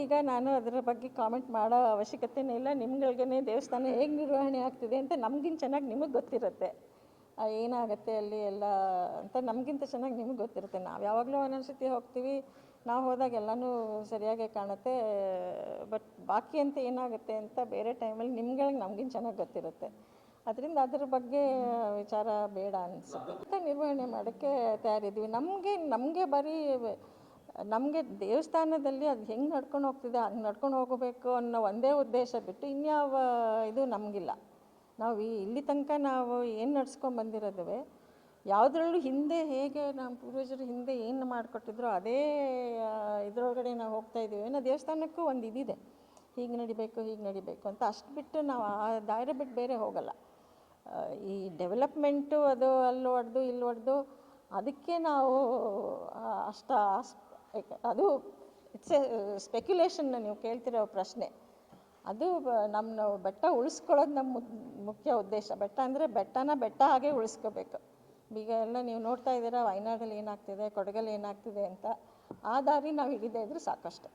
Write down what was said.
ಈಗ ನಾನು ಅದರ ಬಗ್ಗೆ ಕಾಮೆಂಟ್ ಮಾಡೋ ಅವಶ್ಯಕತೆಯೇ ಇಲ್ಲ. ನಿಮ್ಗಳಿಗೆ ದೇವಸ್ಥಾನ ಹೇಗೆ ನಿರ್ವಹಣೆ ಆಗ್ತಿದೆ ಅಂತ ನಮಗಿಂತ ಚೆನ್ನಾಗಿ ನಿಮಗೆ ಗೊತ್ತಿರುತ್ತೆ. ಏನಾಗುತ್ತೆ ಅಲ್ಲಿ ಎಲ್ಲ ಅಂತ ನಮಗಿಂತ ಚೆನ್ನಾಗಿ ನಿಮಗೆ ಗೊತ್ತಿರುತ್ತೆ. ನಾವು ಯಾವಾಗಲೂ ಒಂದೊಂದು ಸತಿ ಹೋಗ್ತೀವಿ, ನಾವು ಹೋದಾಗ ಎಲ್ಲನೂ ಸರಿಯಾಗೇ ಕಾಣುತ್ತೆ. ಬಟ್ ಬಾಕಿ ಅಂತ ಏನಾಗುತ್ತೆ ಅಂತ ಬೇರೆ ಟೈಮಲ್ಲಿ ನಿಮ್ಗಳಿಗೆ ನಮಗಿಂತ ಚೆನ್ನಾಗಿ ಗೊತ್ತಿರುತ್ತೆ. ಅದರಿಂದ ಅದ್ರ ಬಗ್ಗೆ ವಿಚಾರ ಬೇಡ ಅನಿಸುತ್ತೆ. ನಿರ್ವಹಣೆ ಮಾಡೋಕ್ಕೆ ತಯಾರಿದ್ದೀವಿ. ನಮಗೆ ಬರೀ ನಮಗೆ ದೇವಸ್ಥಾನದಲ್ಲಿ ಅದು ಹೆಂಗೆ ನಡ್ಕೊಂಡು ಹೋಗ್ತಿದೆ ಹಂಗೆ ನಡ್ಕೊಂಡು ಹೋಗಬೇಕು ಅನ್ನೋ ಒಂದೇ ಉದ್ದೇಶ ಬಿಟ್ಟು ಇನ್ಯಾವ ಇದು ನಮಗಿಲ್ಲ. ನಾವು ಇಲ್ಲಿ ತನಕ ನಾವು ಏನು ನಡ್ಸ್ಕೊಂಡು ಬಂದಿರೋದುವೆ ಯಾವುದ್ರಲ್ಲೂ ಹಿಂದೆ ಹೇಗೆ ನಮ್ಮ ಪೂರ್ವಜರು ಹಿಂದೆ ಏನು ಮಾಡಿಕೊಟ್ಟಿದ್ರು ಅದೇ ಇದರೊಳಗಡೆ ನಾವು ಹೋಗ್ತಾಯಿದ್ದೀವಿ. ನಾವು ದೇವಸ್ಥಾನಕ್ಕೂ ಒಂದು ಇದಿದೆ, ಹೀಗೆ ನಡಿಬೇಕು ಅಂತ. ಅಷ್ಟು ಬಿಟ್ಟು ನಾವು ಆ ದಾರಿ ಬಿಟ್ಟು ಬೇರೆ ಹೋಗಲ್ಲ. ಈ ಡೆವಲಪ್ಮೆಂಟು ಅದು ಅಲ್ಲಿ ಹೊಡೆದು ಇಲ್ಲಿ ಹೊಡೆದು ಅದಕ್ಕೆ ನಾವು ಅದು ಇಟ್ಸ್ ಎ ಸ್ಪೆಕ್ಯುಲೇಷನ್. ನೀವು ಕೇಳ್ತಿರೋ ಪ್ರಶ್ನೆ ಅದು ನಮ್ಮ ಬೆಟ್ಟ ಉಳಿಸ್ಕೊಳ್ಳೋದು ನಮ್ಮ ಮುಖ್ಯ ಉದ್ದೇಶ. ಬೆಟ್ಟ ಅಂದರೆ ಬೆಟ್ಟ ಹಾಗೆ ಉಳಿಸ್ಕೋಬೇಕು. ಈಗ ಎಲ್ಲ ನೀವು ನೋಡ್ತಾ ಇದ್ದೀರಾ ವಯನಾಡಲ್ಲಿ ಏನಾಗ್ತಿದೆ, ಕೊಡಗಲ್ಲಿ ಏನಾಗ್ತಿದೆ ಅಂತ. ಆ ದಾರಿ ನಾವು ಹಿಡಿದೇ ಇದ್ರೂ ಸಾಕಷ್ಟು.